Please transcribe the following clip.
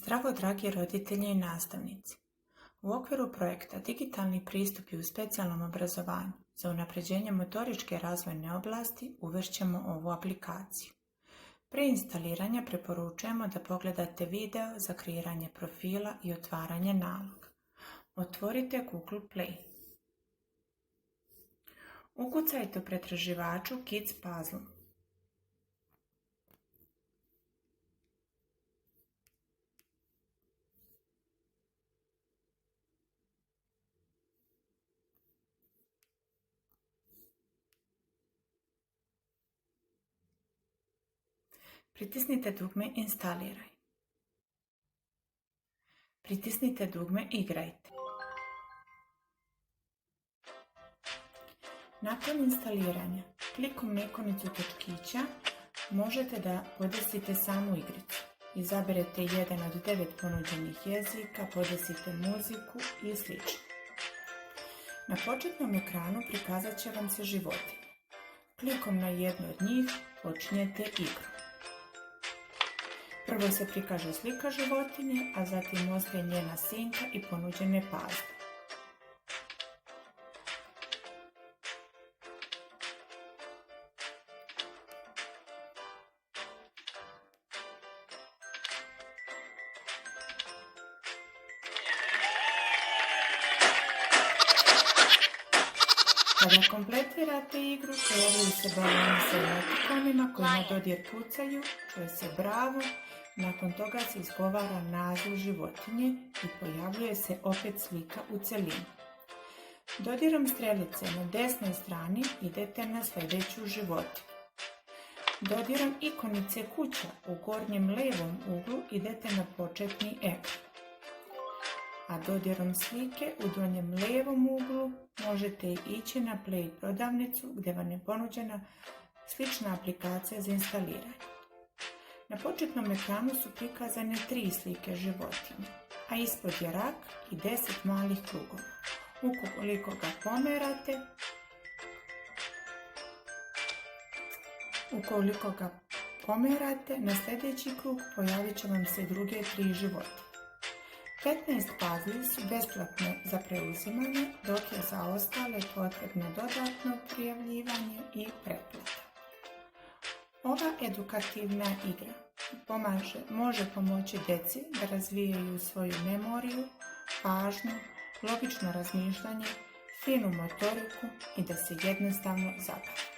Zdravo, dragi roditelji i nastavnici! U okviru projekta Digitalni pristupi u specijalnom obrazovanju za unapređenje motoričke razvojne oblasti uvešćemo ovu aplikaciju. Prije instaliranja preporučujemo da pogledate video za kreiranje profila i otvaranje naloga. Otvorite Google Play. Ukucajte u pretraživaču Kids Puzzle. Pritisnite dugme Instaliraj. Pritisnite dugme Igrajte. Nakon instaliranja, klikom na ikonicu točkića možete da podesite samu igricu. Izaberete jedan od 9 ponuđenih jezika, podesite muziku i sl. Na početnom ekranu prikazat će vam se životinje. Klikom na jednu od njih počinjete igru. Prvo se prikaže slika životinje, a zatim ostaje njena sinka i ponuđene puzzle. Kada kompletirate igru, pojavljaju se baloni sa emotikonima koji na dodir pucaju, čuje se bravo, nakon toga se izgovara naziv životinje i pojavljuje se opet slika u celini. Dodirom strelice na desnoj strani idete na sljedeću životinju. Dodirom ikonice kuća u gornjem levom uglu idete na početni ekran. A dodirom slike u donjem levom uglu možete ići na Play prodavnicu gdje vam je ponuđena slična aplikacija za instaliranje. Na početnom ekranu su prikazane 3 slike životinje, a ispod je rak i 10 malih krugova. Ukoliko ga pomerate, na sljedeći krug pojavit će vam se druge 3 životinje. 15 puzzli su besplatne za preuzimanje, dok je za ostale potrebno dodatno prijavljivanje i pretplata. Ova edukativna igra može pomoći djeci da razvijaju svoju memoriju, pažnju, logično razmišljanje, finu motoriku i da se jednostavno zabave.